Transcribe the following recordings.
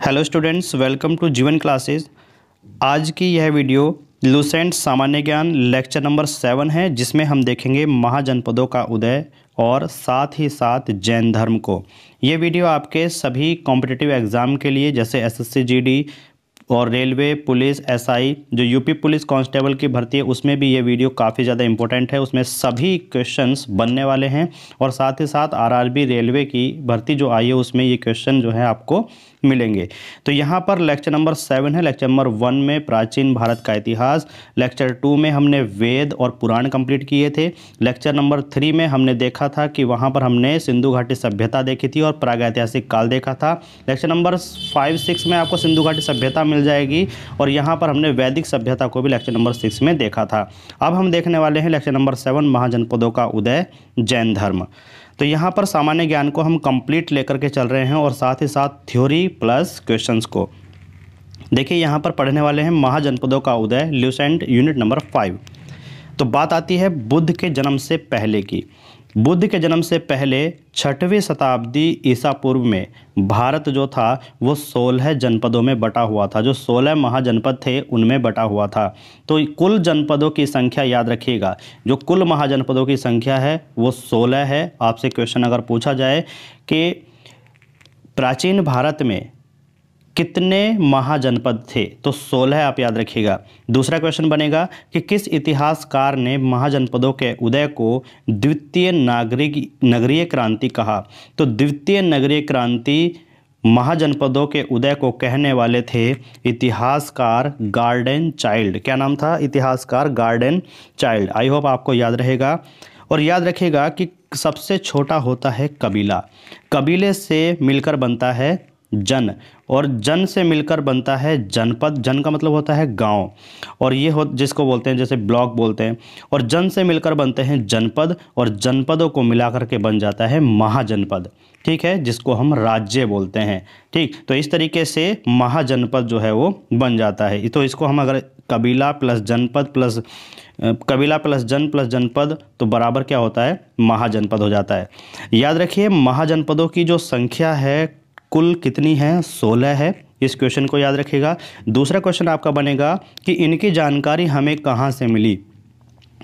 Hello students, welcome to जीवन classes. आज की यह वीडियो लुसेंट सामान्य ज्ञान लेक्चर नंबर 7 है, जिसमें हम देखेंगे महाजनपदों का उदय और साथ ही साथ जैन धर्म को। ये वीडियो आपके सभी कॉम्पिटिटिव एग्ज़ाम के लिए, जैसे एसएससी जीडी और रेलवे, पुलिस, एसआई, जो यूपी पुलिस कांस्टेबल की भर्ती है उसमें भी ये वीडियो काफ़ी ज़्यादा इंपॉर्टेंट है। उसमें सभी क्वेश्चंस बनने वाले हैं और साथ ही साथ आरआरबी रेलवे की भर्ती जो आई है उसमें ये क्वेश्चन जो है आपको मिलेंगे। तो यहाँ पर लेक्चर नंबर 7 है। लेक्चर नंबर 1 में प्राचीन भारत का इतिहास, लेक्चर 2 में हमने वेद और पुराण कंप्लीट किए थे, लेक्चर नंबर 3 में हमने देखा था कि वहाँ पर हमने सिंधु घाटी सभ्यता देखी थी और प्रागैतिहासिक काल देखा था। लेक्चर नंबर 5-6 में आपको सिंधु घाटी सभ्यता मिल जाएगी और यहाँ पर हमने वैदिक सभ्यता को भी लेक्चर नंबर 6 में देखा था। अब हम देखने वाले हैं लेक्चर नंबर 7, महाजनपदों का उदय, जैन धर्म। तो यहाँ पर सामान्य ज्ञान को हम कंप्लीट लेकर के चल रहे हैं और साथ ही साथ थ्योरी प्लस क्वेश्चंस को। देखिए यहाँ पर पढ़ने वाले हैं महाजनपदों का उदय, ल्यूसेंट यूनिट नंबर 5। तो बात आती है बुद्ध के जन्म से पहले की। बुद्ध के जन्म से पहले 6वीं शताब्दी ईसा पूर्व में भारत जो था वो 16 जनपदों में बटा हुआ था। जो 16 महाजनपद थे उनमें बटा हुआ था। तो कुल जनपदों की संख्या याद रखिएगा, जो कुल महाजनपदों की संख्या है वो 16 है। आपसे क्वेश्चन अगर पूछा जाए कि प्राचीन भारत में कितने महाजनपद थे, तो 16 आप याद रखिएगा। दूसरा क्वेश्चन बनेगा कि किस इतिहासकार ने महाजनपदों के उदय को द्वितीय नगरीय क्रांति कहा। तो द्वितीय नगरीय क्रांति महाजनपदों के उदय को कहने वाले थे इतिहासकार गार्डन चाइल्ड। क्या नाम था? इतिहासकार गार्डन चाइल्ड। आई होप आपको याद रहेगा। और याद रखिएगा कि सबसे छोटा होता है कबीला, कबीले से मिलकर बनता है जन, और जन से मिलकर बनता है जनपद। जन का मतलब होता है गांव, और ये जिसको बोलते हैं जैसे ब्लॉक बोलते हैं, और जन से मिलकर बनते हैं जनपद, और जनपदों को मिलाकर के बन जाता है महाजनपद। ठीक है, जिसको हम राज्य बोलते हैं। ठीक, तो इस तरीके से महाजनपद जो है वो बन जाता है। तो इसको हम अगर कबीला प्लस जन प्लस जनपद तो बराबर क्या होता है? महाजनपद हो जाता है। याद रखिए महाजनपदों की जो संख्या है कुल कितनी है? 16 है। इस क्वेश्चन को याद रखिएगा। दूसरा क्वेश्चन आपका बनेगा कि इनकी जानकारी हमें कहाँ से मिली।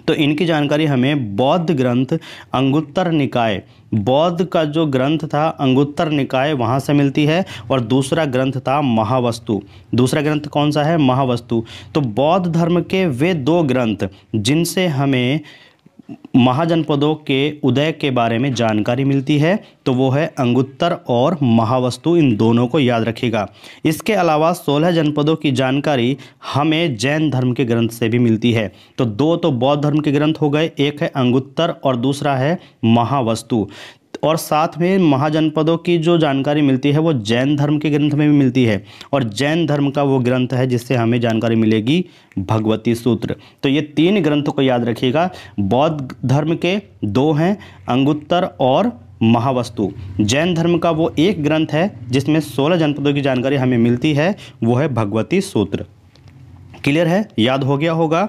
तो इनकी जानकारी हमें बौद्ध ग्रंथ अंगुत्तर निकाय, बौद्ध का जो ग्रंथ था अंगुत्तर निकाय, वहाँ से मिलती है। और दूसरा ग्रंथ था महावस्तु। दूसरा ग्रंथ कौन सा है? महावस्तु। तो बौद्ध धर्म के वे 2 ग्रंथ जिनसे हमें महाजनपदों के उदय के बारे में जानकारी मिलती है, तो वो है अंगुत्तर और महावस्तु। इन दोनों को याद रखिएगा। इसके अलावा 16 जनपदों की जानकारी हमें जैन धर्म के ग्रंथ से भी मिलती है। तो 2 तो बौद्ध धर्म के ग्रंथ हो गए, एक है अंगुत्तर और दूसरा है महावस्तु। और साथ में महाजनपदों की जो जानकारी मिलती है वो जैन धर्म के ग्रंथ में भी मिलती है, और जैन धर्म का वो ग्रंथ है जिससे हमें जानकारी मिलेगी भगवती सूत्र। तो ये 3 ग्रंथों को याद रखिएगा। बौद्ध धर्म के 2 हैं, अंगुत्तर और महावस्तु। जैन धर्म का वो एक ग्रंथ है जिसमें 16 जनपदों की जानकारी हमें मिलती है, वो है भगवती सूत्र। क्लियर है? याद हो गया होगा।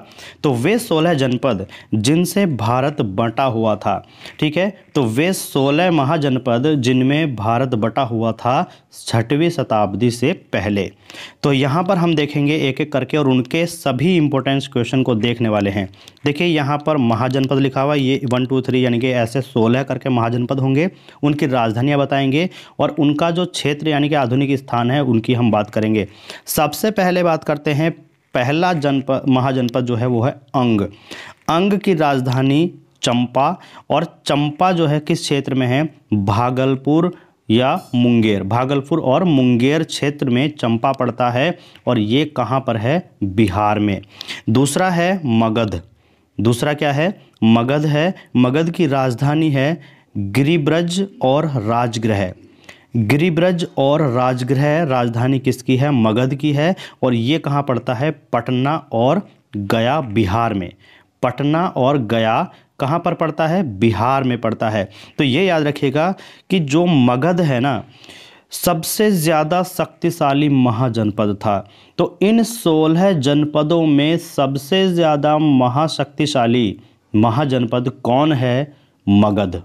तो वे 16 जनपद जिनसे भारत बटा हुआ था, ठीक है, तो वे 16 महाजनपद जिनमें भारत बटा हुआ था 6वीं शताब्दी से पहले। तो यहाँ पर हम देखेंगे एक एक करके और उनके सभी इंपॉर्टेंट क्वेश्चन को देखने वाले हैं। देखिए यहाँ पर महाजनपद लिखा हुआ है, ये 1 2 3 यानी कि ऐसे 16 करके महाजनपद होंगे। उनकी राजधानियाँ बताएंगे और उनका जो क्षेत्र यानी कि आधुनिक स्थान है उनकी हम बात करेंगे। सबसे पहले बात करते हैं, पहला जनपद महाजनपद जो है वो है अंग। अंग की राजधानी चंपा, और चंपा जो है किस क्षेत्र में है? भागलपुर या मुंगेर। भागलपुर और मुंगेर क्षेत्र में चंपा पड़ता है, और ये कहाँ पर है? बिहार में। दूसरा है मगध। दूसरा क्या है? मगध है। मगध की राजधानी है गिरिब्रज और राजगृह। गिरिब्रज और राजगृह राजधानी किसकी है? मगध की है। और ये कहाँ पड़ता है? पटना और गया, बिहार में। पटना और गया कहाँ पर पड़ता है? बिहार में पड़ता है। तो ये याद रखिएगा कि जो मगध है ना, सबसे ज़्यादा शक्तिशाली महाजनपद था। तो इन 16 जनपदों में सबसे ज़्यादा महाशक्तिशाली महाजनपद कौन है? मगध।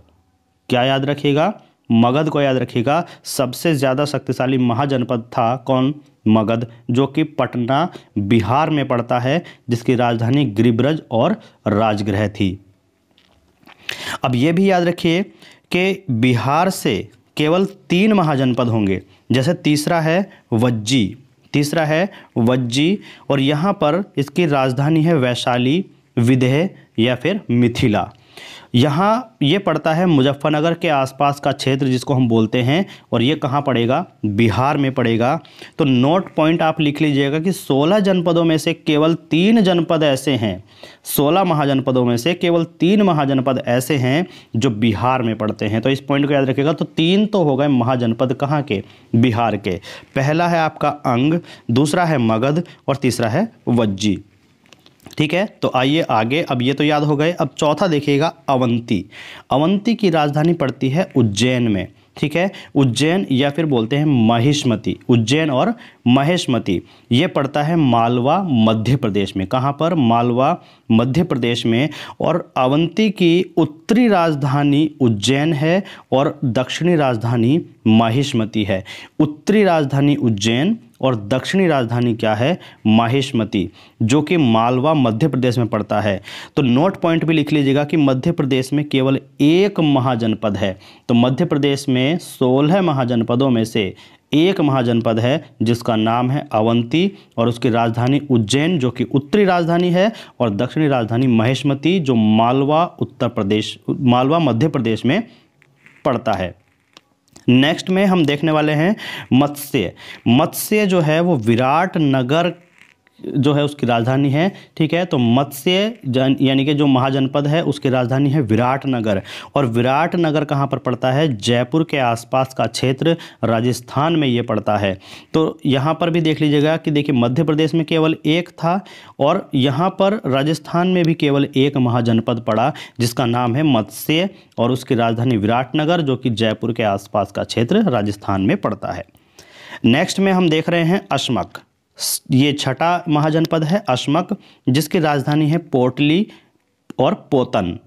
क्या याद रखिएगा? मगध को याद रखिएगा। सबसे ज़्यादा शक्तिशाली महाजनपद था कौन? मगध, जो कि पटना बिहार में पड़ता है, जिसकी राजधानी गिरिब्रज और राजगृह थी। अब ये भी याद रखिए कि बिहार से केवल 3 महाजनपद होंगे। जैसे तीसरा है वज्जी, और यहाँ पर इसकी राजधानी है वैशाली, विदेह या फिर मिथिला। यहाँ ये पड़ता है मुजफ्फरनगर के आसपास का क्षेत्र जिसको हम बोलते हैं, और ये कहाँ पड़ेगा? बिहार में पड़ेगा। तो नोट पॉइंट आप लिख लीजिएगा कि 16 जनपदों में से केवल 3 जनपद ऐसे हैं, 16 महाजनपदों में से केवल 3 महाजनपद ऐसे हैं जो बिहार में पड़ते हैं। तो इस पॉइंट को याद रखिएगा। तो 3 तो हो गए महाजनपद, कहाँ के? बिहार के। पहला है आपका अंग, दूसरा है मगध और तीसरा है वज्जी। ठीक है, तो आइए आगे। अब ये तो याद हो गए। अब चौथा देखिएगा अवंती की राजधानी पड़ती है उज्जैन में। ठीक है, उज्जैन या फिर बोलते हैं महिष्मती। उज्जैन और महिष्मती ये पड़ता है मालवा मध्य प्रदेश में। कहाँ पर? मालवा मध्य प्रदेश में। और अवंती की उत्तरी राजधानी उज्जैन है और दक्षिणी राजधानी महिष्मती है। उत्तरी राजधानी उज्जैन और दक्षिणी राजधानी क्या है? महिष्मती, जो कि मालवा मध्य प्रदेश में पड़ता है। तो नोट पॉइंट भी लिख लीजिएगा कि मध्य प्रदेश में केवल 1 महाजनपद है। तो मध्य प्रदेश में 16 महाजनपदों में से 1 महाजनपद है जिसका नाम है अवंती, और उसकी राजधानी उज्जैन जो कि उत्तरी राजधानी है, और दक्षिणी राजधानी महिष्मती जो मालवा मध्य प्रदेश में पड़ता है। नेक्स्ट में हम देखने वाले हैं मत्स्य जो है वो विराटनगर जो है उसकी राजधानी है। ठीक है, तो मत्स्य यानी कि जो महाजनपद है उसकी राजधानी है विराटनगर, और विराटनगर कहाँ पर पड़ता है? जयपुर के आसपास का क्षेत्र, राजस्थान में ये पड़ता है। तो यहाँ पर भी देख लीजिएगा कि देखिए मध्य प्रदेश में केवल 1 था, और यहाँ पर राजस्थान में भी केवल 1 महाजनपद पड़ा जिसका नाम है मत्स्य, और उसकी राजधानी विराटनगर जो कि जयपुर के आसपास का क्षेत्र राजस्थान में पड़ता है। नेक्स्ट में हम देख रहे हैं अश्मक। ये छठा महाजनपद है अश्मक, जिसकी राजधानी है पोटली और पोतन।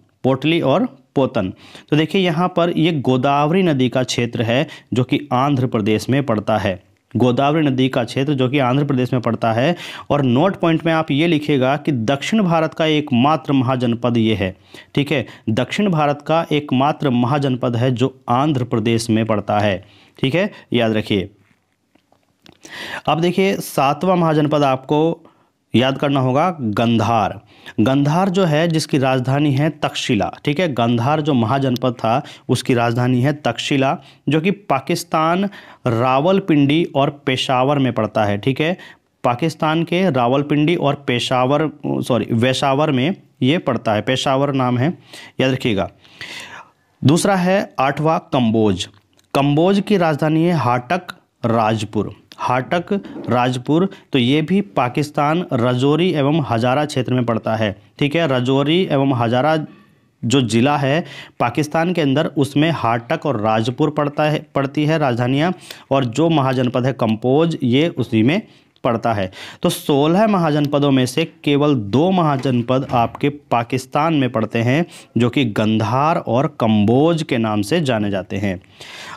तो देखिए यहाँ पर ये गोदावरी नदी का क्षेत्र है जो कि आंध्र प्रदेश में पड़ता है। गोदावरी नदी का क्षेत्र जो कि आंध्र प्रदेश में पड़ता है। और नोट पॉइंट में आप ये लिखिएगा कि दक्षिण भारत का एकमात्र महाजनपद ये है। ठीक है, दक्षिण भारत का एकमात्र महाजनपद है जो आंध्र प्रदेश में पड़ता है। ठीक है, याद रखिए। अब देखिए 7वां महाजनपद आपको याद करना होगा गंधार जो है जिसकी राजधानी है तक्षशिला। ठीक है, गंधार जो महाजनपद था उसकी राजधानी है तक्षशिला, जो कि पाकिस्तान रावलपिंडी और पेशावर में पड़ता है। ठीक है, पाकिस्तान के रावलपिंडी और पेशावर में ये पड़ता है। पेशावर नाम है, याद रखिएगा। दूसरा है 8वां कंबोज की राजधानी है हाटक राजपुर। तो ये भी पाकिस्तान रजौरी एवं हजारा क्षेत्र में पड़ता है। ठीक है, रजौरी एवं हजारा जो ज़िला है पाकिस्तान के अंदर, उसमें हाटक और राजपुर पड़ती है राजधानियाँ, और जो महाजनपद है कंबोज ये उसी में पड़ता है। तो 16 महाजनपदों में से केवल 2 महाजनपद आपके पाकिस्तान में पड़ते हैं जो कि गंधार और कंबोज के नाम से जाने जाते हैं।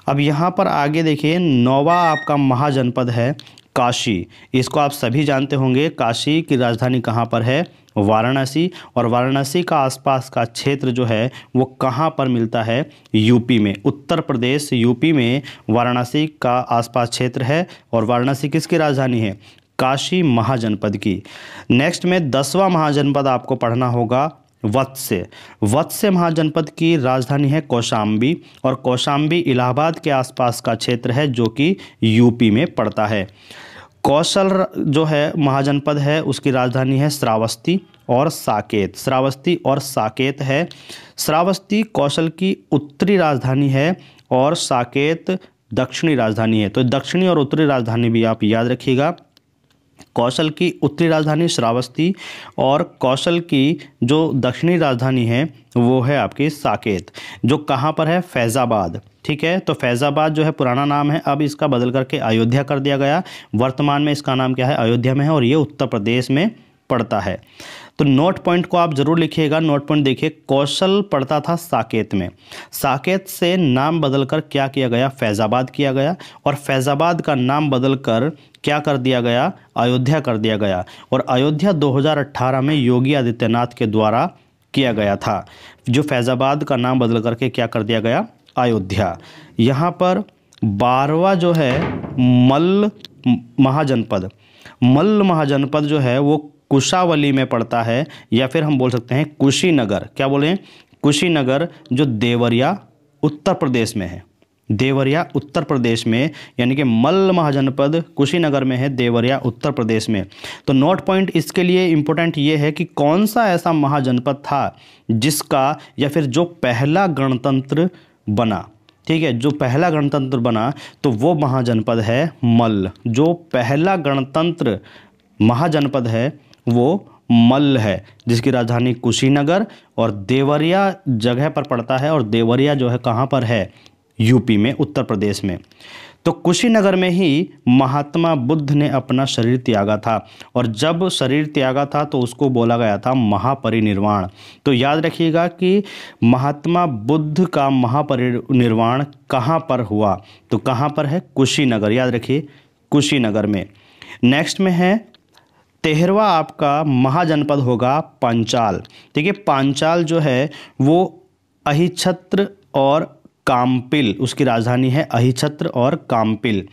अब यहाँ पर आगे देखिए 9वां आपका महाजनपद है काशी। इसको आप सभी जानते होंगे। काशी की राजधानी कहाँ पर है? वाराणसी, और वाराणसी का आसपास का क्षेत्र जो है वो कहाँ पर मिलता है? यूपी में। उत्तर प्रदेश यूपी में वाराणसी का आसपास क्षेत्र है, और वाराणसी किसकी राजधानी है? काशी महाजनपद की। नेक्स्ट में 10वां महाजनपद आपको पढ़ना होगा वत्स्य महाजनपद की राजधानी है कौशाम्बी, और कौशाम्बी इलाहाबाद के आसपास का क्षेत्र है जो कि यूपी में पड़ता है। कौशल जो है महाजनपद है उसकी राजधानी है श्रावस्ती और साकेत है। श्रावस्ती कौशल की उत्तरी राजधानी है और साकेत दक्षिणी राजधानी है। तो दक्षिणी और उत्तरी राजधानी भी आप याद रखिएगा। कौशल की उत्तरी राजधानी श्रावस्ती, और कौशल की जो दक्षिणी राजधानी है वो है आपकी साकेत, जो कहाँ पर है? फैज़ाबाद। ठीक है, तो फैज़ाबाद जो है पुराना नाम है, अब इसका बदल करके अयोध्या कर दिया गया। वर्तमान में इसका नाम क्या है? अयोध्या में है, और ये उत्तर प्रदेश में पड़ता है। तो नोट पॉइंट को आप जरूर लिखिएगा। नोट पॉइंट देखिए, कौशल पढ़ता था साकेत में, साकेत से नाम बदलकर क्या किया गया, फैजाबाद किया गया, और फैजाबाद का नाम बदलकर क्या कर दिया गया, अयोध्या कर दिया गया। और अयोध्या 2018 में योगी आदित्यनाथ के द्वारा किया गया था, जो फैजाबाद का नाम बदल करके क्या कर दिया गया, अयोध्या। यहाँ पर 12वां जो है मल्ल महाजनपद, मल्ल महाजनपद जो है वो कुशावली में पड़ता है, या फिर हम बोल सकते हैं कुशीनगर। क्या बोलें, कुशीनगर, जो देवरिया उत्तर प्रदेश में है, देवरिया उत्तर प्रदेश में, यानी कि मल्ल महाजनपद कुशीनगर में है, देवरिया उत्तर प्रदेश में। तो नोट पॉइंट इसके लिए इम्पोर्टेंट ये है कि कौन सा ऐसा महाजनपद था जिसका, या फिर जो पहला गणतंत्र बना, ठीक है, जो पहला गणतंत्र बना, तो वो महाजनपद है मल्ल। जो पहला गणतंत्र महाजनपद है वो मल्ल है, जिसकी राजधानी कुशीनगर और देवरिया जगह पर पड़ता है। और देवरिया जो है कहाँ पर है, यूपी में, उत्तर प्रदेश में। तो कुशीनगर में ही महात्मा बुद्ध ने अपना शरीर त्यागा था, और जब शरीर त्यागा था तो उसको बोला गया था महापरिनिर्वाण। तो याद रखिएगा कि महात्मा बुद्ध का महापरिनिर्वाण कहाँ पर हुआ, तो कहाँ पर है, कुशीनगर, याद रखिए कुशीनगर में। नेक्स्ट में है 13वां आपका महाजनपद होगा पांचाल। ठीक है, पांचाल जो है वो अहिछत्र और काम्पिल, उसकी राजधानी है अहिछत्र और काम्पिल।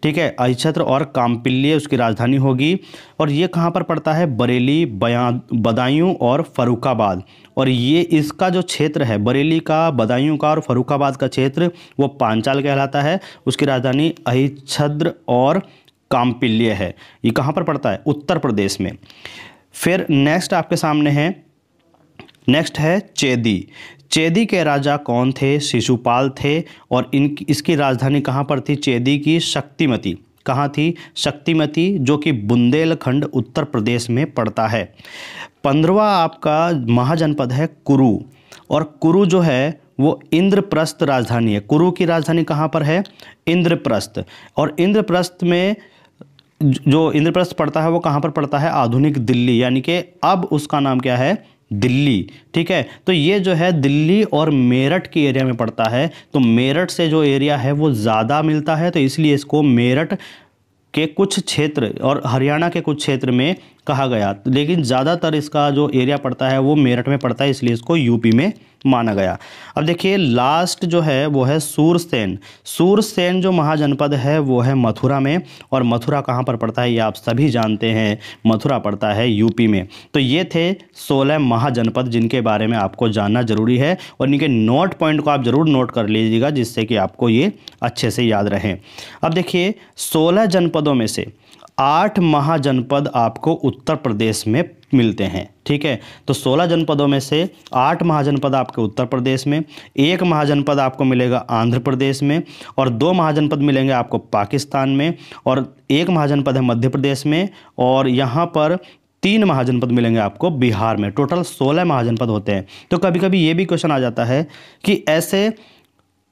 ठीक है, अहिछत्र और काम्पिल्य उसकी राजधानी होगी। और ये कहाँ पर पड़ता है, बरेली, बदायूं और फर्रुखाबाद। और ये इसका जो क्षेत्र है बरेली का, बदायूं का और फर्रुखाबाद का क्षेत्र, वो पांचाल कहलाता है। उसकी राजधानी अहिछत्र और काम्पिल्य है। ये कहाँ पर पड़ता है, उत्तर प्रदेश में। फिर नेक्स्ट आपके सामने है, नेक्स्ट है चेदी। चेदी के राजा कौन थे, शिशुपाल थे। और इसकी राजधानी कहाँ पर थी, चेदी की शक्तिमती। कहाँ थी, शक्तिमती, जो कि बुंदेलखंड उत्तर प्रदेश में पड़ता है। 15वां आपका महाजनपद है कुरु। और कुरु जो है वो इंद्रप्रस्थ राजधानी है। कुरु की राजधानी कहाँ पर है, इंद्रप्रस्थ। और इंद्रप्रस्थ में जो इंद्रप्रस्थ पड़ता है वो कहाँ पर पड़ता है, आधुनिक दिल्ली, यानी कि अब उसका नाम क्या है, दिल्ली। ठीक है, तो ये जो है दिल्ली और मेरठ की एरिया में पड़ता है। तो मेरठ से जो एरिया है वो ज़्यादा मिलता है, तो इसलिए इसको मेरठ के कुछ क्षेत्र और हरियाणा के कुछ क्षेत्र में कहा गया। लेकिन ज़्यादातर इसका जो एरिया पड़ता है वो मेरठ में पड़ता है, इसलिए इसको यूपी में माना गया। अब देखिए लास्ट जो है वो है सूरसेन। सूरसेन जो महाजनपद है वो है मथुरा में। और मथुरा कहाँ पर पड़ता है, ये आप सभी जानते हैं, मथुरा पड़ता है यूपी में। तो ये थे 16 महाजनपद जिनके बारे में आपको जानना जरूरी है, और इनके नोट पॉइंट को आप जरूर नोट कर लीजिएगा, जिससे कि आपको ये अच्छे से याद रहें। अब देखिए 16 जनपदों में से 8 महाजनपद आपको उत्तर प्रदेश में मिलते हैं। ठीक है, तो 16 जनपदों में से 8 महाजनपद आपके उत्तर प्रदेश में, 1 महाजनपद आपको मिलेगा आंध्र प्रदेश में, और 2 महाजनपद मिलेंगे आपको पाकिस्तान में, और 1 महाजनपद है मध्य प्रदेश में, और यहाँ पर 3 महाजनपद मिलेंगे आपको बिहार में। टोटल 16 महाजनपद होते हैं। तो कभी कभी ये भी क्वेश्चन आ जाता है कि ऐसे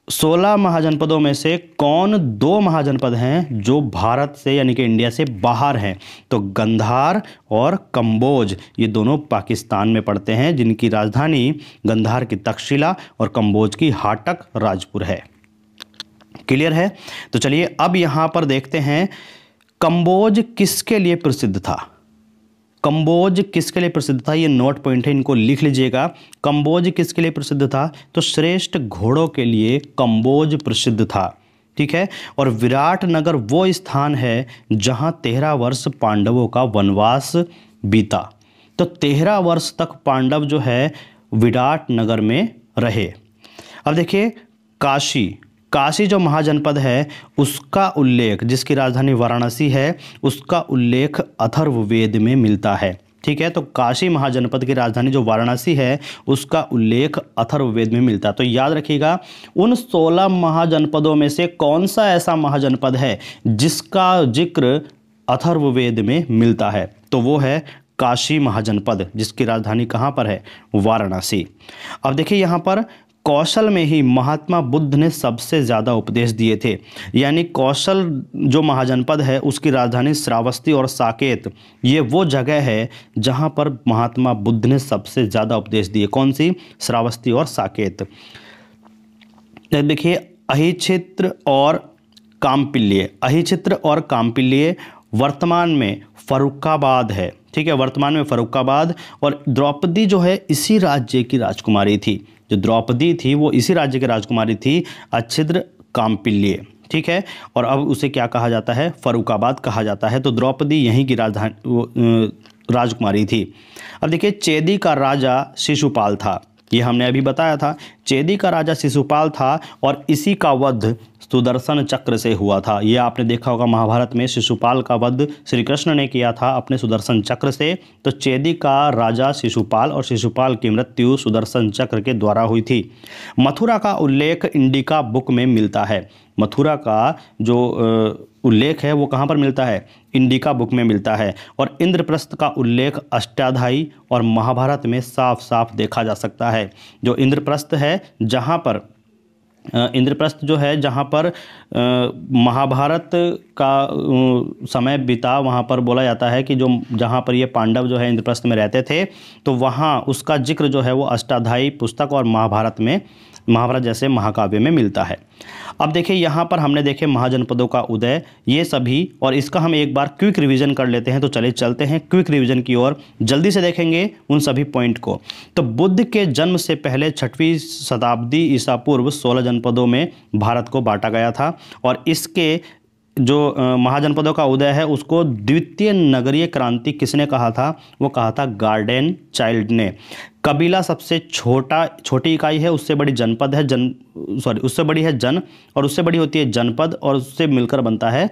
16 महाजनपदों में से कौन 2 महाजनपद हैं जो भारत से यानी कि इंडिया से बाहर हैं। तो गंधार और कंबोज, ये दोनों पाकिस्तान में पड़ते हैं, जिनकी राजधानी गंधार की तक्षशिला और कंबोज की हाटक राजपुर है। क्लियर है। तो चलिए अब यहाँ पर देखते हैं कंबोज किसके लिए प्रसिद्ध था। कंबोज किसके लिए प्रसिद्ध था, ये नोट पॉइंट है, इनको लिख लीजिएगा। कंबोज किसके लिए प्रसिद्ध था, तो श्रेष्ठ घोड़ों के लिए कंबोज प्रसिद्ध था। ठीक है, और विराट नगर वो स्थान है जहां 13 वर्ष पांडवों का वनवास बीता। तो 13 वर्ष तक पांडव जो है विराट नगर में रहे। अब देखिए काशी, काशी जो महाजनपद है उसका उल्लेख, जिसकी राजधानी वाराणसी है, उसका उल्लेख अथर्ववेद में मिलता है। ठीक है, तो काशी महाजनपद की राजधानी जो वाराणसी है उसका उल्लेख अथर्ववेद में मिलता है। तो याद रखिएगा उन 16 महाजनपदों में से कौन सा ऐसा महाजनपद है जिसका जिक्र अथर्ववेद में मिलता है, तो वो है काशी महाजनपद, जिसकी राजधानी कहाँ पर है, वाराणसी। अब देखिए यहाँ पर कौशल में ही महात्मा बुद्ध ने सबसे ज़्यादा उपदेश दिए थे। यानी कौशल जो महाजनपद है उसकी राजधानी श्रावस्ती और साकेत, ये वो जगह है जहाँ पर महात्मा बुद्ध ने सबसे ज़्यादा उपदेश दिए। कौन सी? श्रावस्ती और साकेत। देखिए अहिच्छित्र और काम्पिल्य, अहिच्छित्र और काम्पिल्य वर्तमान में फर्रुखाबाद है, ठीक है, वर्तमान में फर्रुखाबाद। और द्रौपदी जो है इसी राज्य की राजकुमारी थी, जो द्रौपदी थी वो इसी राज्य की राजकुमारी थी, अच्छिद्र काम्पिल्य, ठीक है। और अब उसे क्या कहा जाता है? फर्रुखाबाद कहा जाता है। तो द्रौपदी यहीं की राजकुमारी थी। अब देखिए चेदी का राजा शिशुपाल था, ये हमने अभी बताया था। चेदी का राजा शिशुपाल था और इसी का वध सुदर्शन चक्र से हुआ था। ये आपने देखा होगा महाभारत में, शिशुपाल का वध श्री कृष्ण ने किया था अपने सुदर्शन चक्र से। तो चेदी का राजा शिशुपाल और शिशुपाल की मृत्यु सुदर्शन चक्र के द्वारा हुई थी। मथुरा का उल्लेख इंडिका बुक में मिलता है। मथुरा का जो उल्लेख है वो कहाँ पर मिलता है? इंडिका बुक में मिलता है। और इंद्रप्रस्थ का उल्लेख अष्टाध्यायी और महाभारत में साफ साफ देखा जा सकता है। जो इंद्रप्रस्थ है जहाँ पर इंद्रप्रस्थ जो है जहाँ पर महाभारत का समय बीता, वहाँ पर बोला जाता है कि जो जहाँ पर ये पांडव जो है इंद्रप्रस्थ में रहते थे, तो वहाँ उसका जिक्र जो है वो अष्टाध्यायी पुस्तक और महाभारत जैसे महाकाव्य में मिलता है। अब देखिए यहाँ पर हमने देखे महाजनपदों का उदय, ये सभी, और इसका हम एक बार क्विक रिवीजन कर लेते हैं। तो चलिए चलते हैं क्विक रिवीजन की ओर, जल्दी से देखेंगे उन सभी पॉइंट को। तो बुद्ध के जन्म से पहले 6वीं शताब्दी ईसा पूर्व 16 जनपदों में भारत को बांटा गया था। और इसके जो महाजनपदों का उदय है उसको द्वितीय नगरीय क्रांति किसने कहा था? वो कहा था गार्डन चाइल्ड ने। कबीला सबसे छोटी इकाई है, उससे बड़ी जनपद है, उससे बड़ी है जन, और उससे बड़ी होती है जनपद, और उससे मिलकर बनता है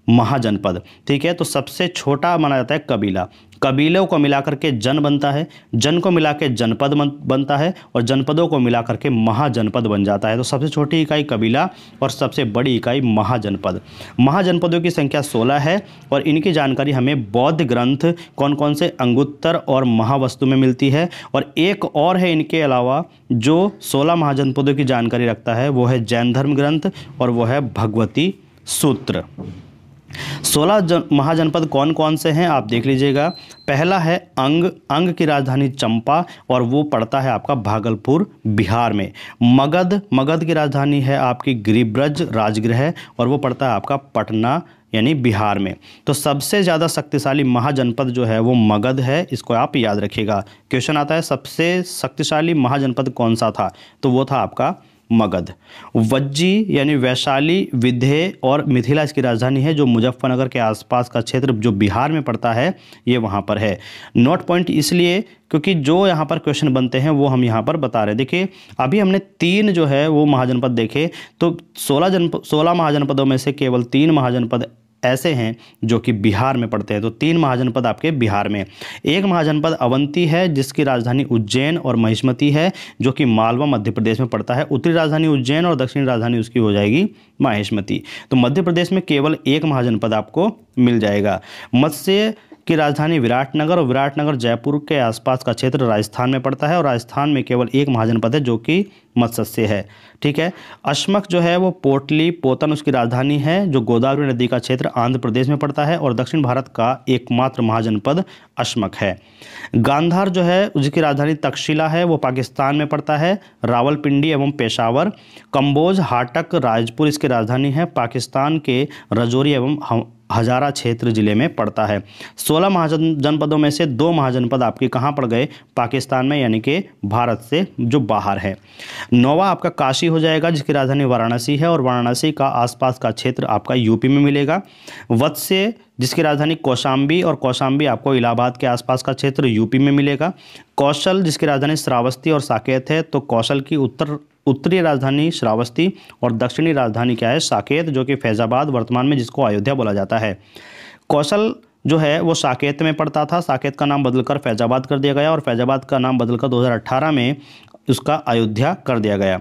महाजनपद, ठीक है। तो सबसे छोटा माना जाता है कबीला, कबीलों को मिलाकर के जन बनता है, जन को मिला के जनपद बनता है, और जनपदों को मिलाकर के महाजनपद बन जाता है। तो सबसे छोटी इकाई कबीला और सबसे बड़ी इकाई महाजनपद। महाजनपदों की संख्या 16 है और इनकी जानकारी हमें बौद्ध ग्रंथ कौन कौन से अंगुत्तर और महावस्तु में मिलती है। और एक और है इनके अलावा जो 16 महाजनपदों की जानकारी रखता है, वो है जैन धर्म ग्रंथ और वो है भगवती सूत्र। 16 महाजनपद कौन कौन से हैं आप देख लीजिएगा। पहला है अंग की राजधानी चंपा और वो पड़ता है आपका भागलपुर बिहार में। मगध की राजधानी है आपकी गिरिब्रज राजगृह और वो पड़ता है आपका पटना यानी बिहार में। तो सबसे ज़्यादा शक्तिशाली महाजनपद जो है वो मगध है, इसको आप याद रखिएगा। क्वेश्चन आता है सबसे शक्तिशाली महाजनपद कौन सा था, तो वो था आपका मगध। वज्जी यानी वैशाली, विंध्य और मिथिला इसकी राजधानी है, जो मुजफ्फरनगर के आसपास का क्षेत्र जो बिहार में पड़ता है ये वहाँ पर है। नोट पॉइंट इसलिए क्योंकि जो यहाँ पर क्वेश्चन बनते हैं वो हम यहाँ पर बता रहे हैं। देखिए अभी हमने 3 जो है वो महाजनपद देखे, तो 16 महाजनपदों में से केवल 3 महाजनपद ऐसे हैं जो कि बिहार में पड़ते हैं। तो 3 महाजनपद आपके बिहार में। एक महाजनपद अवंती है जिसकी राजधानी उज्जैन और महिष्मती है जो कि मालवा मध्य प्रदेश में पड़ता है। उत्तरी राजधानी उज्जैन और दक्षिणी राजधानी उसकी हो जाएगी महिष्मती। तो मध्य प्रदेश में केवल एक महाजनपद आपको मिल जाएगा। मत्स्य की राजधानी विराटनगर और विराटनगर जयपुर के आसपास का क्षेत्र राजस्थान में पड़ता है और राजस्थान में केवल एक महाजनपद है जो कि मत्स्य है, ठीक है। अश्मक जो है वो पोटली पोतन उसकी राजधानी है जो गोदावरी नदी का क्षेत्र आंध्र प्रदेश में पड़ता है और दक्षिण भारत का एकमात्र महाजनपद अश्मक है। गांधार जो है उसकी राजधानी तक्षशिला है, वो पाकिस्तान में पड़ता है, रावलपिंडी एवं पेशावर। कंबोज हाटक राजपुर इसकी राजधानी है, पाकिस्तान के रजौरी एवं हजारा क्षेत्र जिले में पड़ता है। 16 महाजनपदों में से 2 महाजनपद आपके कहाँ पड़ गए? पाकिस्तान में, यानी कि भारत से जो बाहर है। 9वां आपका काशी हो जाएगा जिसकी राजधानी वाराणसी है और वाराणसी का आसपास का क्षेत्र आपका यूपी में मिलेगा। वत्स्य जिसकी राजधानी कौशाम्बी और कौशाम्बी आपको इलाहाबाद के आसपास का क्षेत्र यूपी में मिलेगा। कौशल जिसकी राजधानी श्रावस्ती और साकेत है, तो कौशल की उत्तरी राजधानी श्रावस्ती और दक्षिणी राजधानी क्या है? साकेत, जो कि फैजाबाद वर्तमान में जिसको अयोध्या बोला जाता है। कौशल जो है वो साकेत में पड़ता था, साकेत का नाम बदलकर फैजाबाद कर दिया गया और फैजाबाद का नाम बदलकर 2018 में उसका अयोध्या कर दिया गया।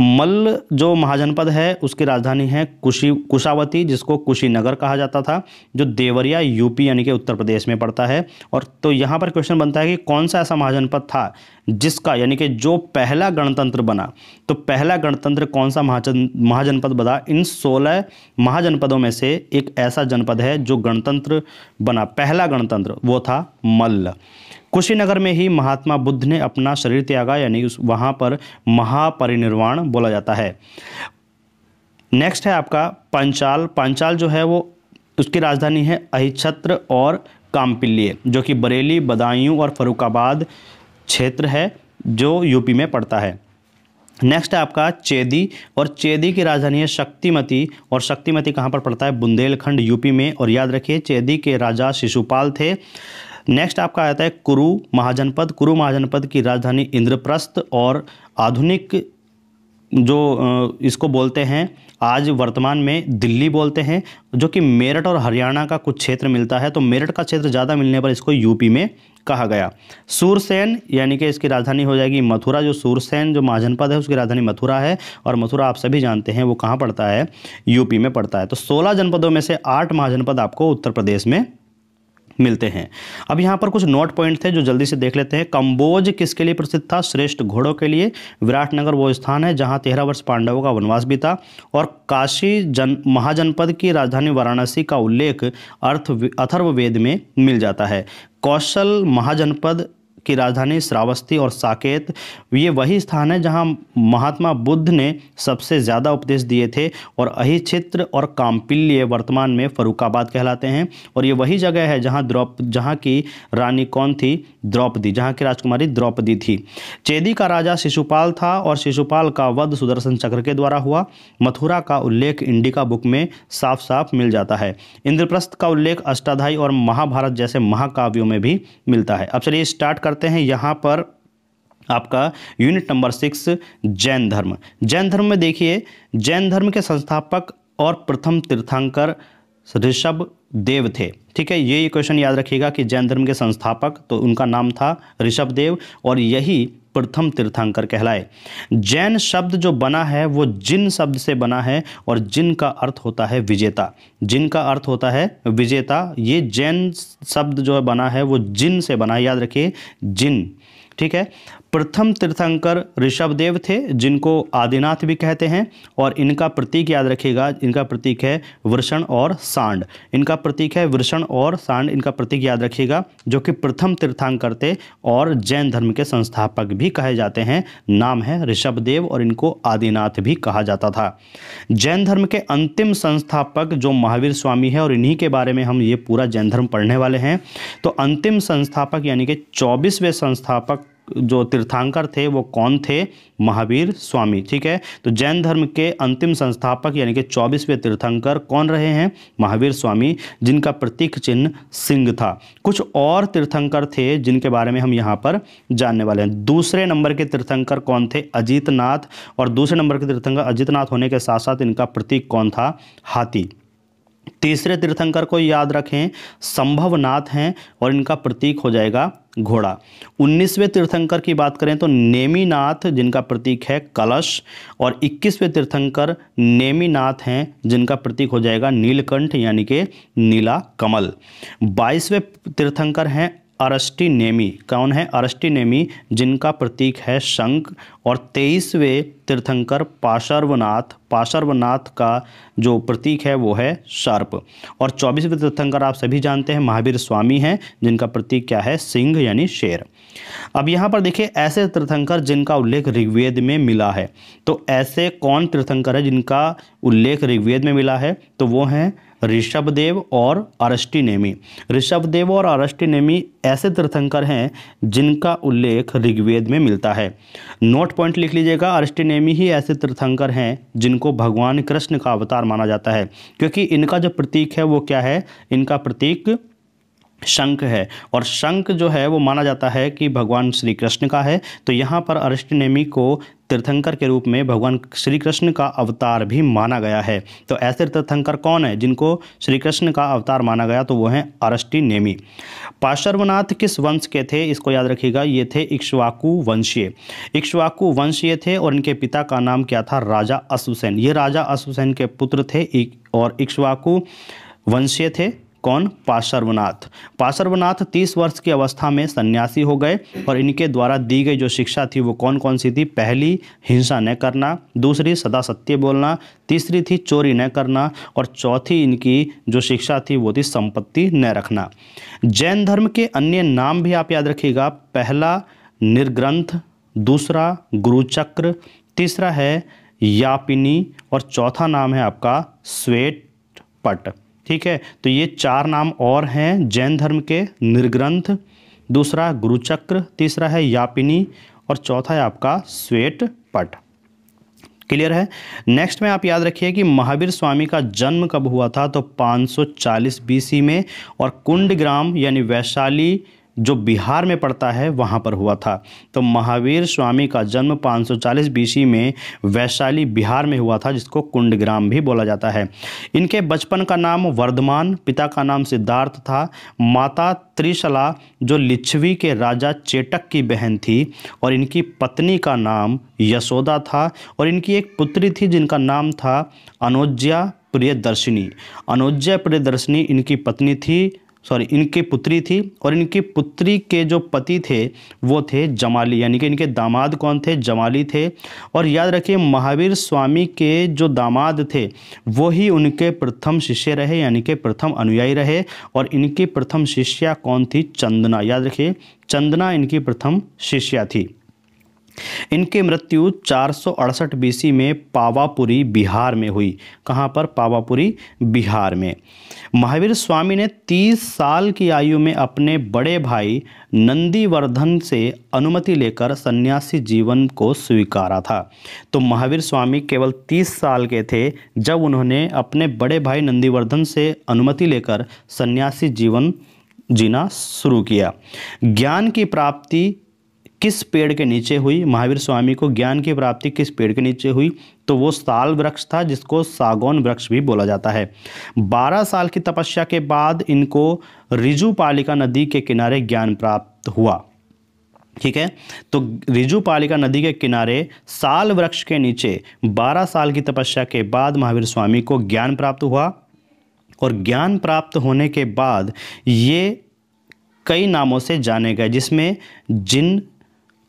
मल्ल जो महाजनपद है उसकी राजधानी है कुशावती, जिसको कुशीनगर कहा जाता था, जो देवरिया यूपी यानी कि उत्तर प्रदेश में पड़ता है। और तो यहाँ पर क्वेश्चन बनता है कि कौन सा ऐसा महाजनपद था जिसका यानी कि जो पहला गणतंत्र बना, तो पहला गणतंत्र कौन सा महाजनपद बना? इन 16 महाजनपदों में से एक ऐसा जनपद है जो गणतंत्र बना, पहला गणतंत्र, वो था मल्ल। कुशीनगर में ही महात्मा बुद्ध ने अपना शरीर त्यागा, यानी वहाँ पर महापरिनिर्वाण बोला जाता है। नेक्स्ट है आपका पंचाल। पंचाल जो है वो उसकी राजधानी है अहिच्छत्र और कामपिल्य, जो कि बरेली, बदायूं और फर्रुखाबाद क्षेत्र है जो यूपी में पड़ता है। नेक्स्ट है आपका चेदी, और चेदी की राजधानी है शक्तिमती, और शक्तिमती कहाँ पर पड़ता है? बुंदेलखंड यूपी में। और याद रखिए चेदी के राजा शिशुपाल थे। नेक्स्ट आपका आता है कुरु महाजनपद। कुरु महाजनपद की राजधानी इंद्रप्रस्थ, और आधुनिक जो इसको बोलते हैं आज वर्तमान में दिल्ली बोलते हैं, जो कि मेरठ और हरियाणा का कुछ क्षेत्र मिलता है, तो मेरठ का क्षेत्र ज़्यादा मिलने पर इसको यूपी में कहा गया। सूरसेन यानी कि इसकी राजधानी हो जाएगी मथुरा। जो सूरसेन जो महाजनपद है उसकी राजधानी मथुरा है, और मथुरा आप सभी जानते हैं वो कहाँ पड़ता है? यूपी में पड़ता है। तो 16 जनपदों में से 8 महाजनपद आपको उत्तर प्रदेश में मिलते हैं। अब यहाँ पर कुछ नोट पॉइंट थे जो जल्दी से देख लेते हैं। कंबोज किसके लिए प्रसिद्ध था? श्रेष्ठ घोड़ों के लिए। विराटनगर वो स्थान है जहाँ 13 वर्ष पांडवों का वनवास बीता। और काशी महाजनपद की राजधानी वाराणसी का उल्लेख अथर्ववेद में मिल जाता है। कौशल महाजनपद की राजधानी श्रावस्ती और साकेत, ये वही स्थान है जहां महात्मा बुद्ध ने सबसे ज़्यादा उपदेश दिए थे। और अहिच्छत्र और कामपिल्य वर्तमान में फर्रुखाबाद कहलाते हैं। और ये वही जगह है जहां की रानी कौन थी? द्रौपदी, जहां की राजकुमारी द्रौपदी थी। चेदी का राजा शिशुपाल था, और शिशुपाल का वध सुदर्शन चक्र के द्वारा हुआ। मथुरा का उल्लेख इंडिका बुक में साफ साफ मिल जाता है। इंद्रप्रस्थ का उल्लेख अष्टाध्यायी और महाभारत जैसे महाकाव्यों में भी मिलता है। अब चलिए स्टार्ट करते हैं। यहाँ पर आपका यूनिट नंबर 6 जैन धर्म। जैन धर्म में देखिए, जैन धर्म के संस्थापक और प्रथम तीर्थंकर ऋषभ देव थे। ठीक है, ये क्वेश्चन याद रखिएगा कि जैन धर्म के संस्थापक, तो उनका नाम था ऋषभ देव, और यही प्रथम तीर्थंकर कहलाए। जैन शब्द जो बना है वो जिन शब्द से बना है, और जिन का अर्थ होता है विजेता। जिन का अर्थ होता है विजेता। ये जैन शब्द जो बना है वो जिन से बना है, याद रखिए जिन। ठीक है, प्रथम तीर्थंकर ऋषभदेव थे, जिनको आदिनाथ भी कहते हैं। और इनका प्रतीक याद रखिएगा, इनका प्रतीक है वृषण और सांड। इनका प्रतीक है वृषण और सांड, इनका प्रतीक याद रखिएगा, जो कि प्रथम तीर्थंकर थे और जैन धर्म के संस्थापक भी कहे जाते हैं। नाम है ऋषभदेव, और इनको आदिनाथ भी कहा जाता था। जैन धर्म के अंतिम संस्थापक जो महावीर स्वामी है, और इन्हीं के बारे में हम ये पूरा जैन धर्म पढ़ने वाले हैं। तो अंतिम संस्थापक यानी कि 24वें संस्थापक जो तीर्थंकर थे वो कौन थे? महावीर स्वामी। ठीक है, तो जैन धर्म के अंतिम संस्थापक यानी कि 24वें तीर्थंकर कौन रहे हैं? महावीर स्वामी, जिनका प्रतीक चिन्ह सिंह था। कुछ और तीर्थंकर थे जिनके बारे में हम यहाँ पर जानने वाले हैं। दूसरे नंबर के तीर्थंकर कौन थे? अजितनाथ। और दूसरे नंबर के तीर्थंकर अजितनाथ होने के साथ साथ इनका प्रतीक कौन था? हाथी। तीसरे तीर्थंकर को याद रखें, संभवनाथ हैं, और इनका प्रतीक हो जाएगा घोड़ा। 19वें तीर्थंकर की बात करें तो नेमिनाथ, जिनका प्रतीक है कलश। और 21वें तीर्थंकर नेमिनाथ हैं, जिनका प्रतीक हो जाएगा नीलकंठ यानी कि नीला कमल। 22वें तीर्थंकर हैं अरष्टी नेमी। कौन है? अरष्टी नेमी, जिनका प्रतीक है शंख। और 23वें तीर्थंकर पार्श्वनाथ। पार्श्वनाथ का जो प्रतीक है वो है सर्प। और 24वें तीर्थंकर आप सभी जानते हैं महावीर स्वामी हैं, जिनका प्रतीक क्या है? सिंह यानी शेर। अब यहाँ पर देखिए ऐसे तीर्थंकर जिनका उल्लेख ऋग्वेद में मिला है। तो ऐसे कौन तीर्थंकर है जिनका उल्लेख ऋग्वेद में मिला है? तो वो हैं ऋषभदेव और अरष्टी नेमी। ऋषभदेव और अरष्टी नेमी ऐसे तीर्थंकर हैं जिनका उल्लेख ऋग्वेद में मिलता है। नोट पॉइंट लिख लीजिएगा, अरष्टी नेमी ही ऐसे तीर्थंकर हैं जिनको भगवान कृष्ण का अवतार माना जाता है, क्योंकि इनका जो प्रतीक है वो क्या है? इनका प्रतीक शंख है, और शंख जो है वो माना जाता है कि भगवान श्री कृष्ण का है। तो यहाँ पर अरष्टी नेमी को तीर्थंकर के रूप में भगवान श्री कृष्ण का अवतार भी माना गया है। तो ऐसे तीर्थंकर कौन है जिनको श्री कृष्ण का अवतार माना गया? तो वो हैं अरष्टी नेमी। पार्श्वनाथ किस वंश के थे? इसको याद रखिएगा, ये थे इक्ष्वाकु वंशीय। इक्ष्वाकु वंशीय थे और इनके पिता का नाम क्या था? राजा अश्वसेन। ये राजा अश्वसेन के पुत्र थे और इक्ष्वाकु वंशीय थे। कौन? पार्श्वनाथ। पार्श्वनाथ 30 वर्ष की अवस्था में सन्यासी हो गए और इनके द्वारा दी गई जो शिक्षा थी वो कौन कौन सी थी? पहली, हिंसा न करना। दूसरी, सदा सत्य बोलना। तीसरी थी चोरी न करना। और चौथी इनकी जो शिक्षा थी वो थी संपत्ति न रखना। जैन धर्म के अन्य नाम भी आप याद रखिएगा। पहला निर्ग्रंथ, दूसरा गुरुचक्र, तीसरा है यापिनी और चौथा नाम है आपका श्वेतपट। ठीक है, तो ये 4 नाम और हैं जैन धर्म के। निर्ग्रंथ, दूसरा गुरुचक्र, तीसरा है यापिनी और चौथा है आपका श्वेतपट। क्लियर है? नेक्स्ट में आप याद रखिए कि महावीर स्वामी का जन्म कब हुआ था? तो 540 BC में और कुंडग्राम यानी वैशाली जो बिहार में पड़ता है वहाँ पर हुआ था। तो महावीर स्वामी का जन्म 540 BC में वैशाली बिहार में हुआ था, जिसको कुंडग्राम भी बोला जाता है। इनके बचपन का नाम वर्धमान, पिता का नाम सिद्धार्थ था। माता त्रिशला जो लिच्छवी के राजा चेटक की बहन थी और इनकी पत्नी का नाम यशोदा था। और इनकी एक पुत्री थी जिनका नाम था अनुज्या प्रियदर्शिनी। अनुज्या प्रियदर्शिनी इनकी पत्नी थी, इनकी पुत्री थी। और इनकी पुत्री के जो पति थे वो थे जमाली, यानी कि इनके दामाद कौन थे? जमाली थे। और याद रखिए महावीर स्वामी के जो दामाद थे वो ही उनके प्रथम शिष्य रहे, यानी कि प्रथम अनुयायी रहे। और इनकी प्रथम शिष्या कौन थी? चंदना। याद रखिए चंदना इनकी प्रथम शिष्या थी। इनकी मृत्यु 468 BC में पावापुरी बिहार में हुई। कहाँ पर? पावापुरी बिहार में। महावीर स्वामी ने 30 साल की आयु में अपने बड़े भाई नंदीवर्धन से अनुमति लेकर सन्यासी जीवन को स्वीकारा था। तो महावीर स्वामी केवल 30 साल के थे जब उन्होंने अपने बड़े भाई नंदीवर्धन से अनुमति लेकर सन्यासी जीवन जीना शुरू किया। ज्ञान की प्राप्ति किस पेड़ के नीचे हुई? महावीर स्वामी को ज्ञान की प्राप्ति किस पेड़ के नीचे हुई? तो वो साल वृक्ष था, जिसको सागौन वृक्ष भी बोला जाता है। 12 साल की तपस्या के बाद इनको ऋजुपालिका नदी के किनारे ज्ञान प्राप्त हुआ। ठीक है, तो ऋजुपालिका नदी के किनारे साल वृक्ष के नीचे 12 साल की तपस्या के बाद महावीर स्वामी को ज्ञान प्राप्त हुआ। और ज्ञान प्राप्त होने के बाद ये कई नामों से जाने गए, जिसमें जिन,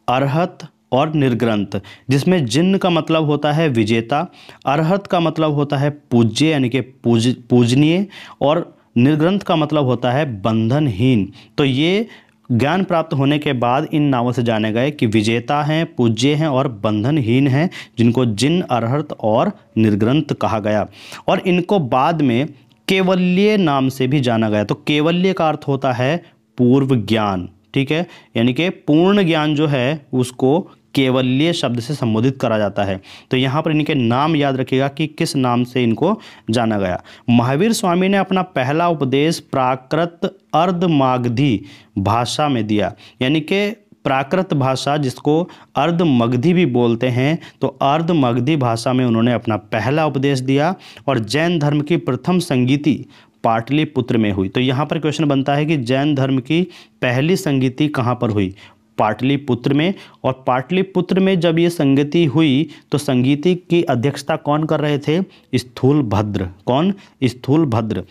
अरहत और निर्ग्रंथ। जिसमें जिन का मतलब होता है विजेता, अरहत का मतलब होता है पूज्य यानी कि पूजनीय, और निर्ग्रंथ का मतलब होता है बंधनहीन। तो ये ज्ञान प्राप्त होने के बाद इन नामों से जाने गए कि विजेता हैं, पूज्य हैं और बंधनहीन हैं, जिनको जिन, अरहत और निर्ग्रंथ कहा गया। और इनको बाद में केवल्य नाम से भी जाना गया। तो केवल्य का अर्थ होता है पूर्व ज्ञान। ठीक है, यानी कि पूर्ण ज्ञान जो है उसको केवल्य शब्द से संबोधित करा जाता है। तो यहाँ पर इनके नाम याद रखिएगा कि किस नाम से इनको जाना गया। महावीर स्वामी ने अपना पहला उपदेश प्राकृत अर्धमागधी भाषा में दिया, यानी कि प्राकृत भाषा जिसको अर्धमगधी भी बोलते हैं, तो अर्धमगधी भाषा में उन्होंने अपना पहला उपदेश दिया। और जैन धर्म की प्रथम संगीति पाटलिपुत्र में हुई। तो यहाँ पर क्वेश्चन बनता है कि जैन धर्म की पहली संगीति कहाँ पर हुई? पाटलिपुत्र में। और पाटलिपुत्र में जब ये संगीति हुई तो संगीति की अध्यक्षता कौन कर रहे थे? स्थूलभद्र। कौन? स्थूलभद्र।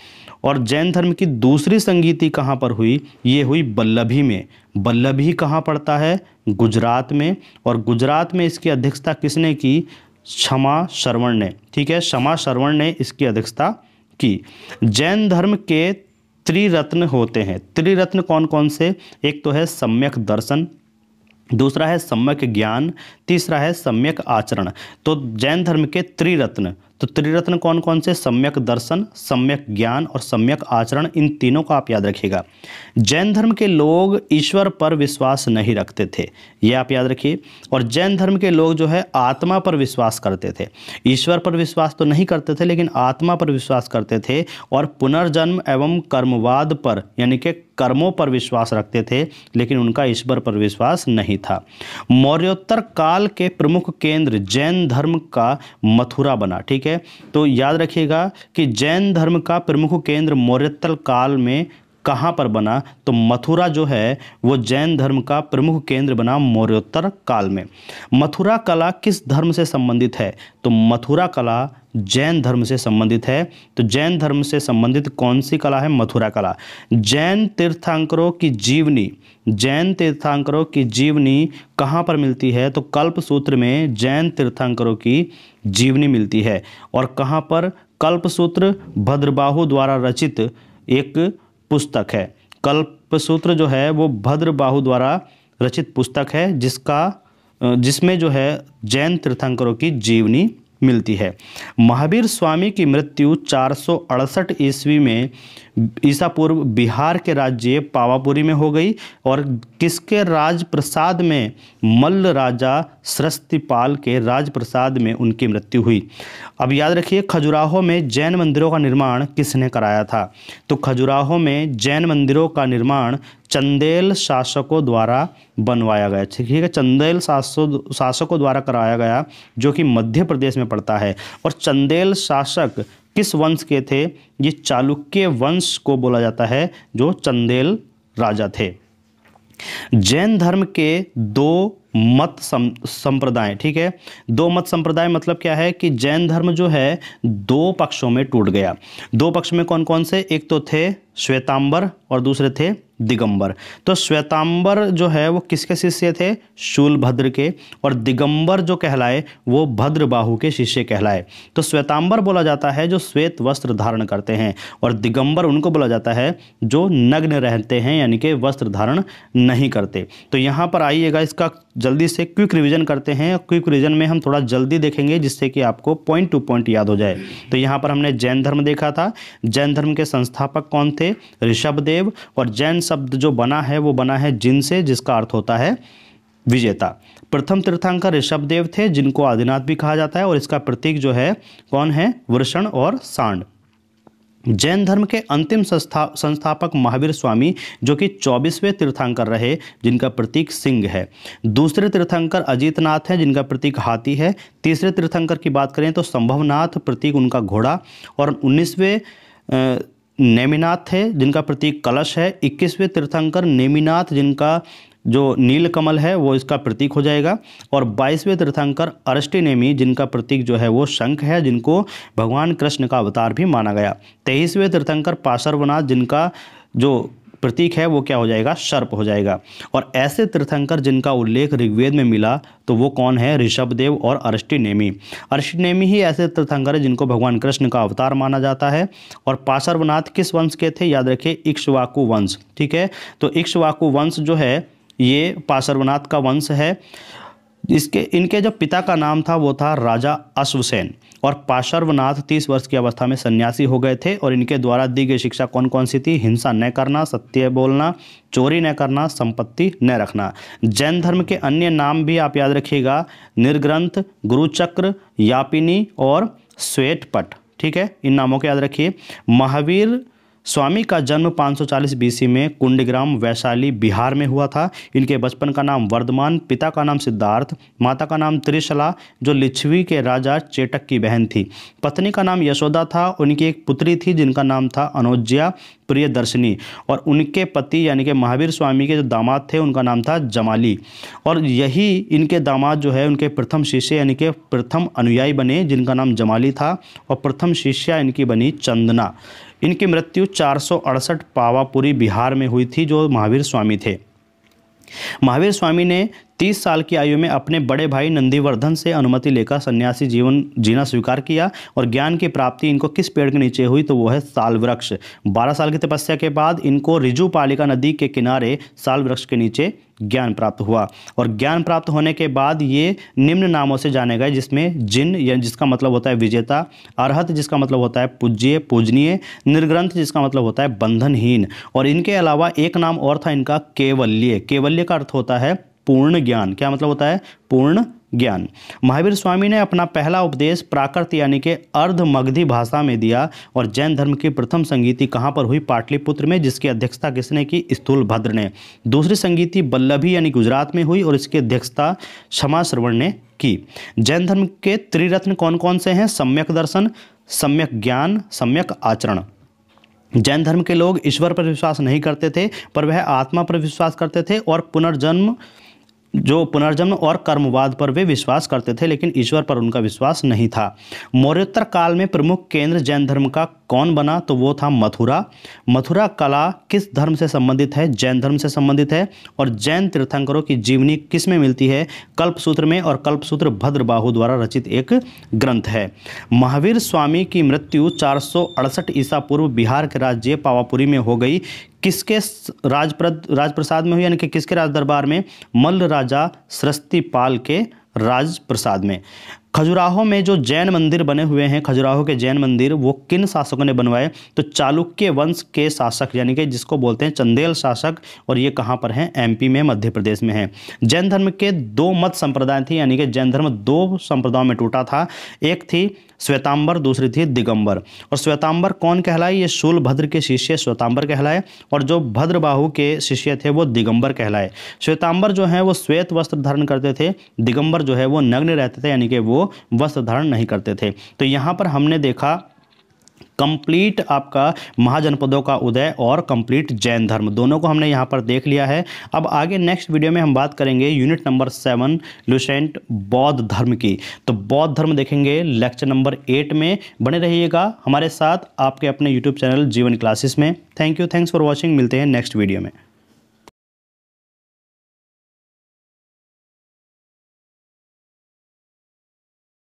और जैन धर्म की दूसरी संगीति कहाँ पर हुई? ये हुई बल्लभी में। बल्लभी कहाँ पड़ता है? गुजरात में। और गुजरात में इसकी अध्यक्षता किसने की? क्षमा श्रवण ने। ठीक है, क्षमा श्रवण ने इसकी अध्यक्षता की। जैन धर्म के त्रिरत्न होते हैं। त्रिरत्न कौन कौन से? एक तो है सम्यक दर्शन, दूसरा है सम्यक ज्ञान, तीसरा है सम्यक आचरण। तो जैन धर्म के त्रिरत्न, तो त्रिरत्न कौन कौन से? सम्यक दर्शन, सम्यक ज्ञान और सम्यक आचरण। इन तीनों को आप याद रखिएगा। जैन धर्म के लोग ईश्वर पर विश्वास नहीं रखते थे, ये आप याद रखिए। और जैन धर्म के लोग जो है आत्मा पर विश्वास करते थे। ईश्वर पर विश्वास तो नहीं करते थे, लेकिन आत्मा पर विश्वास करते थे। और पुनर्जन्म एवं कर्मवाद पर, यानी कि कर्मों पर विश्वास रखते थे, लेकिन उनका ईश्वर पर विश्वास नहीं था। मौर्योत्तर काल के प्रमुख केंद्र जैन धर्म का मथुरा बना। ठीक है, तो याद रखिएगा कि जैन धर्म का प्रमुख केंद्र मौर्योत्तर काल में कहाँ पर बना, तो मथुरा जो है वो जैन धर्म का प्रमुख केंद्र बना मौर्योत्तर काल में। मथुरा कला किस धर्म से संबंधित है, तो मथुरा कला जैन धर्म से संबंधित है। तो जैन धर्म से संबंधित कौन सी कला है, मथुरा कला। जैन तीर्थंकरों की जीवनी, जैन तीर्थंकरों की जीवनी कहाँ पर मिलती है, तो कल्पसूत्र में जैन तीर्थंकरों की जीवनी मिलती है। और कहाँ पर, कल्पसूत्र भद्रबाहु द्वारा रचित एक पुस्तक है। कल्पसूत्र जो है वो भद्रबाहु द्वारा रचित पुस्तक है, जिसमें जो है जैन तीर्थंकरों की जीवनी मिलती है। महावीर स्वामी की मृत्यु 468 ईस्वी में ईसा पूर्व बिहार के राज्य पावापुरी में हो गई और किसके राजप्रसाद में, मल्ल राजा सरस्वतीपाल के राजप्रसाद में उनकी मृत्यु हुई। अब याद रखिए खजुराहो में जैन मंदिरों का निर्माण किसने कराया था, तो खजुराहो में जैन मंदिरों का निर्माण चंदेल शासकों द्वारा बनवाया गया। ठीक है, चंदेल शासकों द्वारा कराया गया, जो कि मध्य प्रदेश में पड़ता है। और चंदेल शासक किस वंश के थे, ये चालुक्य वंश को बोला जाता है, जो चंदेल राजा थे। जैन धर्म के दो मत संप्रदाय, ठीक है, दो मत संप्रदाय मतलब क्या है कि जैन धर्म जो है दो पक्षों में टूट गया। दो पक्ष में कौन कौन से, एक तो थे श्वेतांबर और दूसरे थे दिगंबर। तो श्वेतांबर जो है वो किसके शिष्य थे, शूलभद्र के, और दिगंबर जो कहलाए वो भद्रबाहु के शिष्य कहलाए। तो श्वेतांबर बोला जाता है जो श्वेत वस्त्र धारण करते हैं, और दिगंबर उनको बोला जाता है जो नग्न रहते हैं, यानी कि वस्त्र धारण नहीं करते। तो यहाँ पर आइएगा, इसका जल्दी से क्विक रिवीजन करते हैं। क्विक रिवीजन में हम थोड़ा जल्दी देखेंगे जिससे कि आपको पॉइंट टू पॉइंट याद हो जाए। तो यहाँ पर हमने जैन धर्म देखा था। जैन धर्म के संस्थापक कौन थे, ऋषभदेव। और जैन शब्द जो बना है वो बना है जिन से, जिसका अर्थ होता है विजेता। प्रथम तीर्थंकर ऋषभदेव थे, जिनको आदिनाथ भी कहा जाता है, और इसका प्रतीक जो है कौन है, वृषण और सांड। जैन धर्म के अंतिम संस्थापक महावीर स्वामी, जो कि 24वें तीर्थंकर रहे, जिनका प्रतीक सिंह है। दूसरे तीर्थंकर अजीतनाथ हैं, जिनका प्रतीक हाथी है। तीसरे तीर्थंकर की बात करें तो संभवनाथ, प्रतीक उनका घोड़ा। और 19वें नेमिनाथ थे, जिनका प्रतीक कलश है। 21वें तीर्थंकर नेमिनाथ, जिनका जो नीलकमल है वो इसका प्रतीक हो जाएगा। और 22वें तीर्थंकर अरष्टिनेमि, जिनका प्रतीक जो है वो शंख है, जिनको भगवान कृष्ण का अवतार भी माना गया। 23वें तीर्थंकर पार्श्वनाथ, जिनका जो प्रतीक है वो क्या हो जाएगा, सर्प हो जाएगा। और ऐसे तीर्थंकर जिनका उल्लेख ऋग्वेद में मिला तो वो कौन है, ऋषभदेव और अरष्टिनेमि। अरष्टिनेमि ही ऐसे तीर्थंकर है जिनको भगवान कृष्ण का अवतार माना जाता है। और पार्श्वनाथ किस वंश के थे, याद रखिए इक्ष्वाकु वंश। ठीक है, तो इक्ष्वाकु वंश जो है ये पार्श्वनाथ का वंश है। इनके जो पिता का नाम था वो था राजा अश्वसेन। और पार्श्वनाथ 30 वर्ष की अवस्था में सन्यासी हो गए थे। और इनके द्वारा दी गई शिक्षा कौन कौन सी थी, हिंसा न करना, सत्य बोलना, चोरी न करना, संपत्ति न रखना। जैन धर्म के अन्य नाम भी आप याद रखिएगा, निर्ग्रंथ, गुरुचक्र, यापिनी और श्वेतपट। ठीक है, इन नामों को याद रखिए। महावीर स्वामी का जन्म 540 बीसी में कुंडग्राम वैशाली बिहार में हुआ था। इनके बचपन का नाम वर्धमान, पिता का नाम सिद्धार्थ, माता का नाम त्रिशला, जो लिच्छवी के राजा चेटक की बहन थी। पत्नी का नाम यशोदा था। उनकी एक पुत्री थी जिनका नाम था अनोज्या प्रियदर्शनी। और उनके पति यानी कि महावीर स्वामी के जो दामाद थे उनका नाम था जमाली। और यही इनके दामाद जो है उनके प्रथम शिष्य यानी कि प्रथम अनुयायी बने, जिनका नाम जमाली था। और प्रथम शिष्या इनकी बनी चंदना। इनकी मृत्यु 468 पावापुरी बिहार में हुई थी, जो महावीर स्वामी थे। महावीर स्वामी ने 30 साल की आयु में अपने बड़े भाई नंदीवर्धन से अनुमति लेकर सन्यासी जीवन जीना स्वीकार किया। और ज्ञान की प्राप्ति इनको किस पेड़ के नीचे हुई, तो वो है साल वृक्ष। 12 साल की तपस्या के बाद इनको ऋजुपालिका नदी के किनारे साल वृक्ष के नीचे ज्ञान प्राप्त हुआ। और ज्ञान प्राप्त होने के बाद ये निम्न नामों से जाने गए, जिसमें जिन या जिसका मतलब होता है विजेता, अरहत जिसका मतलब होता है पूज्य पूजनीय, निर्ग्रंथ जिसका मतलब होता है बंधनहीन। और इनके अलावा एक नाम और था इनका, केवल्य। केवल्य का अर्थ होता है पूर्ण ज्ञान। क्या मतलब होता है, पूर्ण ज्ञान। महावीर स्वामी ने अपना पहला उपदेश प्राकृत यानी कि अर्ध मगधी भाषा में दिया और जैन धर्म की प्रथम संगीति कहाँ पर हुई? पाटलिपुत्र में, जिसकी अध्यक्षता किसने की? स्थूलभद्र ने। दूसरी संगीति बल्लभी यानी गुजरात में हुई और इसकी अध्यक्षता क्षमाश्रवण ने की। जैन धर्म के त्रिरत्न कौन कौन से हैं? सम्यक दर्शन, सम्यक ज्ञान, सम्यक आचरण। जैन धर्म के लोग ईश्वर पर विश्वास नहीं करते थे, पर वह आत्मा पर विश्वास करते थे और पुनर्जन्म और कर्मवाद पर वे विश्वास करते थे, लेकिन ईश्वर पर उनका विश्वास नहीं था। मौर्योत्तर काल में प्रमुख केंद्र जैन धर्म का कौन बना? तो वो था मथुरा। मथुरा कला किस धर्म से संबंधित है? जैन धर्म से संबंधित है। और जैन तीर्थंकरों की जीवनी किस में मिलती है? कल्पसूत्र में, और कल्पसूत्र भद्रबाहु द्वारा रचित एक ग्रंथ है। महावीर स्वामी की मृत्यु 468 ईसा पूर्व बिहार के राज्य पावापुरी में हो गई। किसके राजप्रसाद में हुई, यानी कि किसके राज दरबार में? मल्ल राजा सृष्टिपाल के राजप्रसाद में। खजुराहो में जो जैन मंदिर बने हुए हैं, खजुराहो के जैन मंदिर, वो किन शासकों ने बनवाए? तो चालुक्य वंश के शासक, यानी कि जिसको बोलते हैं चंदेल शासक, और ये कहाँ पर हैं? एमपी में, मध्य प्रदेश में है। जैन धर्म के दो मत संप्रदाय थे, यानी कि जैन धर्म दो संप्रदायों में टूटा था। एक थी श्वेतांबर, दूसरी थी दिगंबर। और श्वेतांबर कौन कहलाए? ये शूलभद्र के शिष्य श्वेतांबर कहलाए, और जो भद्रबाहु के शिष्य थे वो दिगंबर कहलाए। श्वेतांबर जो है वो श्वेत वस्त्र धारण करते थे, दिगंबर जो है वो नग्न रहते थे, यानी कि वो वस्त्र धारण नहीं करते थे। तो यहाँ पर हमने देखा कंप्लीट आपका महाजनपदों का उदय और कंप्लीट जैन धर्म, दोनों को हमने यहाँ पर देख लिया है। अब आगे नेक्स्ट वीडियो में हम बात करेंगे यूनिट नंबर 7 लुसेंट बौद्ध धर्म की। तो बौद्ध धर्म देखेंगे लेक्चर नंबर 8 में। बने रहिएगा हमारे साथ आपके अपने यूट्यूब चैनल जीवन क्लासेस में। Thank you, thanks for watching. मिलते हैं नेक्स्ट वीडियो में।